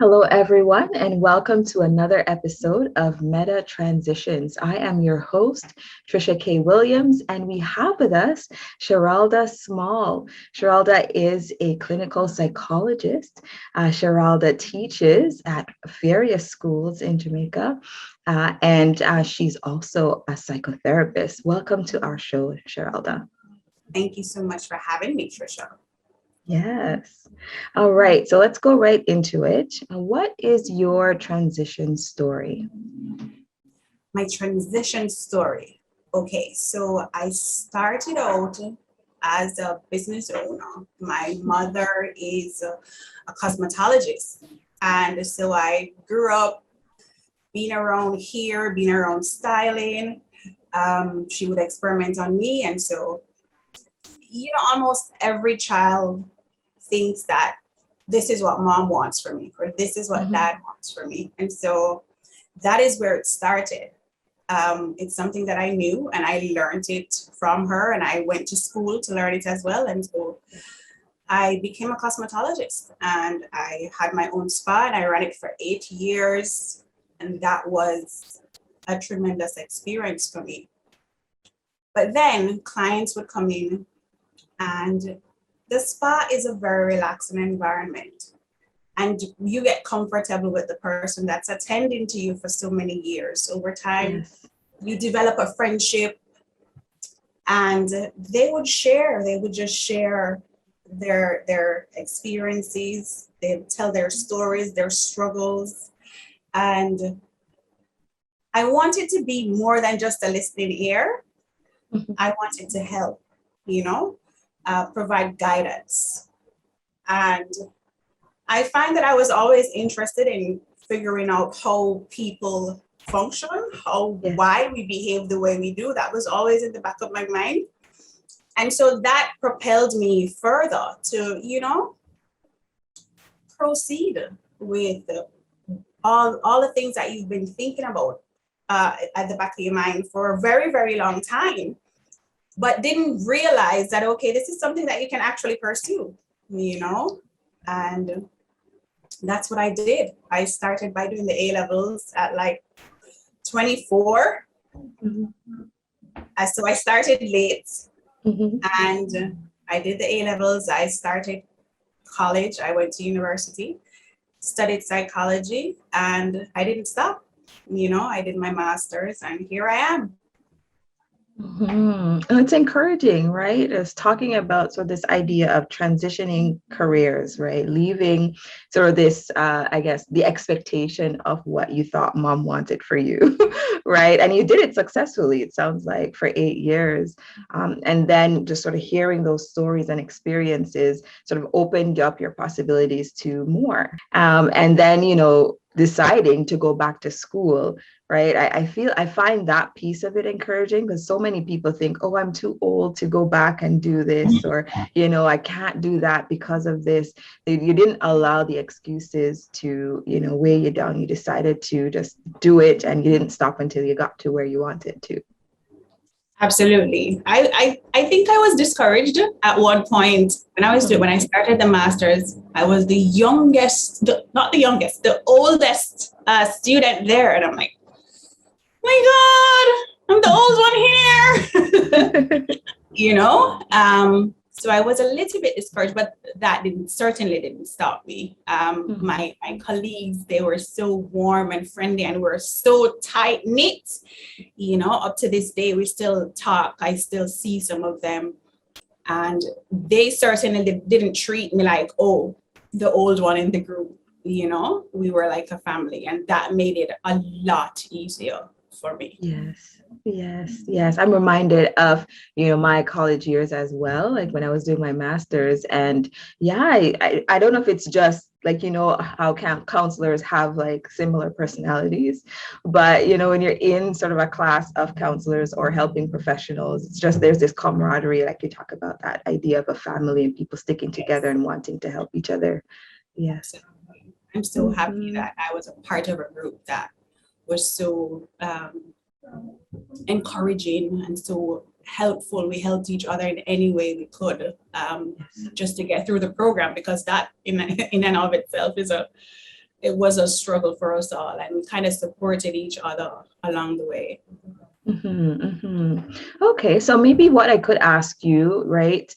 Hello, everyone, and welcome to another episode of Meta Transitions. I am your host, Tricia K. Williams, and we have with us Sheralda Small. Sheralda is a clinical psychologist. Sheralda teaches at various schools in Jamaica, and she's also a psychotherapist. Welcome to our show, Sheralda. Thank you so much for having me, Tricia. Yes. All right. So let's go right into it. What is your transition story? My transition story. Okay, so I started out as a business owner. My mother is a cosmetologist. And so I grew up being around here, being around styling. She would experiment on me. And so, almost every child thinks that this is what mom wants for me, or this is what dad wants for me. And so that is where it started. It's something that I knew and I learned it from her, and I went to school to learn it as well. And so I became a cosmetologist and I had my own spa and I ran it for 8 years. And that was a tremendous experience for me. But then clients would come in, and the spa is a very relaxing environment. And you get comfortable with the person that's attending to you for so many years. Over time, you develop a friendship, and they would just share their experiences. They would tell their stories, their struggles. And I wanted to be more than just a listening ear. I wanted to help, provide guidance. And I find that I was always interested in figuring out how people function, why we behave the way we do. That was always in the back of my mind. And so that propelled me further to, proceed with all the things that you've been thinking about at the back of your mind for a very, very long time, but didn't realize that, okay, this is something that you can actually pursue, and that's what I did. I started by doing the A-levels at like 24. So I started late and I did the A-levels. I started college. I went to university, studied psychology, and I didn't stop. I did my master's and here I am. It's encouraging, right? It's talking about sort of this idea of transitioning careers, right? Leaving sort of this, I guess, the expectation of what you thought mom wanted for you, right? And you did it successfully, it sounds like, for 8 years. And then just sort of hearing those stories and experiences sort of opened up your possibilities to more. And then, deciding to go back to school, right? I find that piece of it encouraging, because so many people think, oh, I'm too old to go back and do this, or, I can't do that because of this. You didn't allow the excuses to, weigh you down. You decided to just do it, and you didn't stop until you got to where you wanted to. Absolutely. I think I was discouraged at one point when I started the master's. I was the oldest student there, and I'm like, my God, I'm the old one here. So I was a little bit discouraged, but that certainly didn't stop me. My colleagues, they were so warm and friendly, and we're so tight knit. Up to this day, we still talk. I still see some of them, and they certainly didn't treat me like, oh, the old one in the group. We were like a family, and that made it a lot easier for me. Yes. I'm reminded of, my college years as well, like when I was doing my master's. And I don't know if it's just like, how counselors have like similar personalities, but, when you're in sort of a class of counselors or helping professionals, it's just, there's this camaraderie, like you talk about that idea of a family and people sticking together and wanting to help each other. Yes. I'm so happy that I was a part of a group that was so encouraging and so helpful. We helped each other in any way we could, just to get through the program, because that in and of itself is a it was a struggle for us all, and we kind of supported each other along the way. Okay, so maybe what I could ask you, right,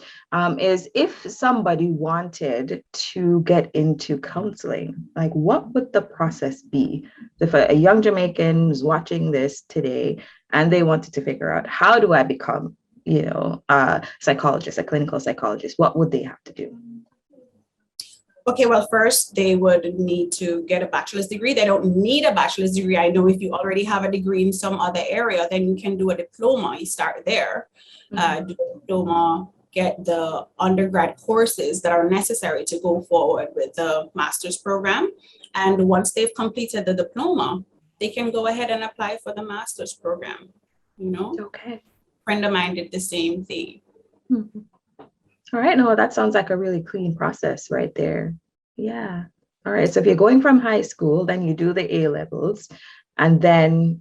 is if somebody wanted to get into counseling, like what would the process be? If a young Jamaican is watching this today and they wanted to figure out how do I become, a psychologist, a clinical psychologist, what would they have to do? Okay, well, first they would need to get a bachelor's degree. They don't need a bachelor's degree. I know if you already have a degree in some other area, then you can do a diploma. You start there, do a diploma, get the undergrad courses that are necessary to go forward with the master's program. And once they've completed the diploma, they can go ahead and apply for the master's program. Okay. A friend of mine did the same thing. All right. No, that sounds like a really clean process right there. Yeah. All right. So if you're going from high school, then you do the A levels, and then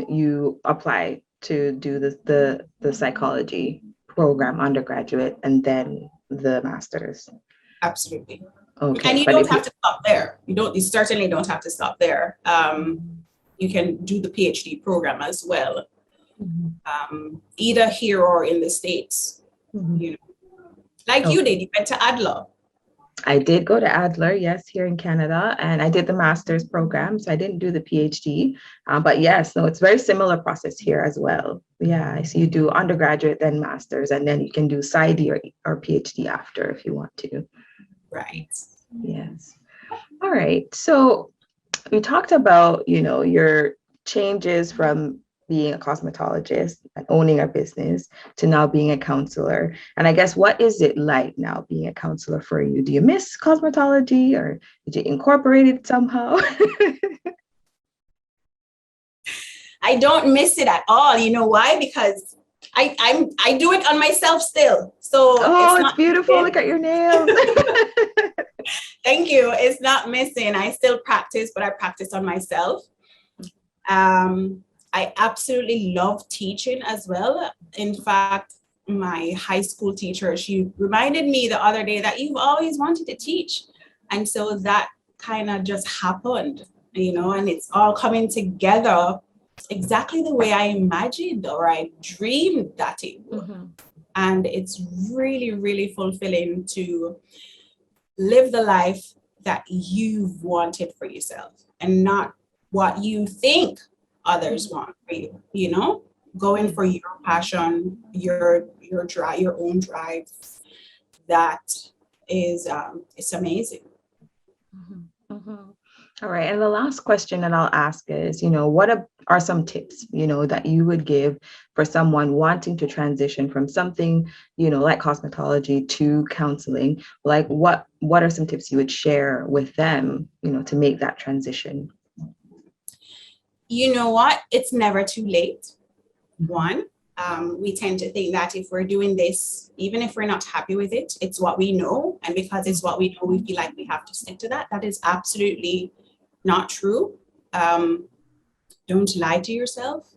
you apply to do the psychology program undergraduate, and then the master's. Absolutely. Okay. And you But don't if have to stop there. You certainly don't have to stop there. You can do the PhD program as well, either here or in the States. Like you did, you went to Adler. I did go to Adler, yes, here in Canada, and I did the master's program. So I didn't do the PhD, but yes, no, it's very similar process here as well. Yeah, so you do undergraduate, then master's, and then you can do PsyD or PhD after if you want to. Right. Yes. All right. So we talked about, your changes from being a cosmetologist and owning a business to now being a counselor. And I guess, what is it like now being a counselor for you? Do you miss cosmetology, or did you incorporate it somehow? I don't miss it at all. You know why? Because I do it on myself still. So it's beautiful. Look at your nails. Thank you. It's not missing. I still practice, but I practice on myself. I absolutely love teaching as well. In fact, my high school teacher, she reminded me the other day that you've always wanted to teach. And so that kind of just happened, and it's all coming together exactly the way I imagined or I dreamed that it would. And it's really, really fulfilling to live the life that you've wanted for yourself and not what you think others want for you, going for your passion, your drive, your own drive. That is, it's amazing. All right. And the last question that I'll ask is, what are some tips, that you would give for someone wanting to transition from something, like cosmetology to counseling? Like what are some tips you would share with them, to make that transition? You know what? It's never too late. One, we tend to think that if we're doing this, even if we're not happy with it, it's what we know. And because it's what we know, we feel like we have to stick to that. That is absolutely not true. Don't lie to yourself.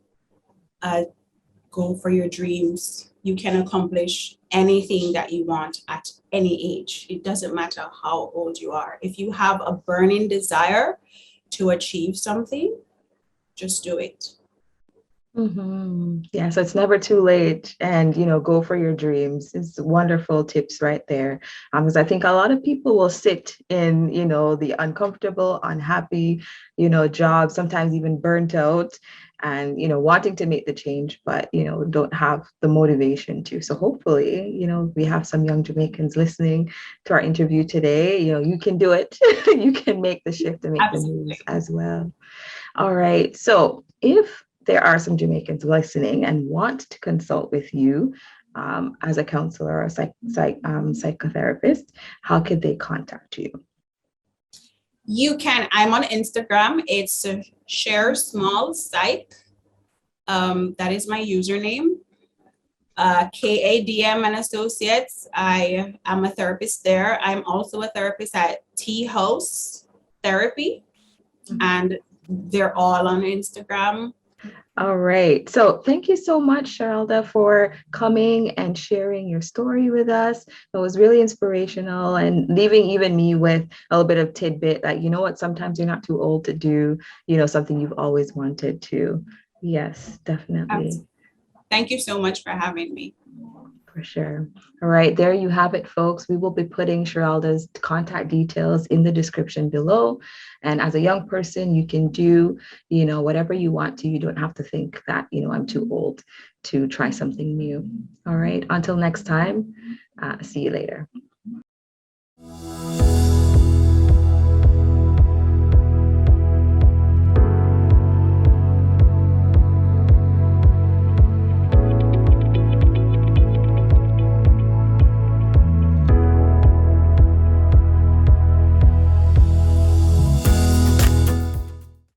Go for your dreams. You can accomplish anything that you want at any age. It doesn't matter how old you are. If you have a burning desire to achieve something, just do it. Yeah, so it's never too late, and go for your dreams. It's wonderful tips right there. Because I think a lot of people will sit in the uncomfortable, unhappy job, sometimes even burnt out, and wanting to make the change, but don't have the motivation to. So hopefully we have some young Jamaicans listening to our interview today. You can do it. You can make the shift and make Absolutely. the moves as well. All right, so if there are some Jamaicans listening and want to consult with you as a counselor or a psychotherapist, how could they contact you? You can. I'm on Instagram. It's Share Small Psych. That is my username. KADM and Associates. I am a therapist there. I'm also a therapist at Tea House Therapy, and they're all on Instagram. All right. So thank you so much, Sheralda, for coming and sharing your story with us. It was really inspirational and leaving even me with a little bit of tidbit that, you know what, sometimes you're not too old to do, something you've always wanted to. Yes, definitely. Thank you so much for having me. For sure. All right, there you have it, folks. We will be putting Sheralda's contact details in the description below. And as a young person, you can do, whatever you want to. You don't have to think that, I'm too old to try something new. All right, until next time, see you later.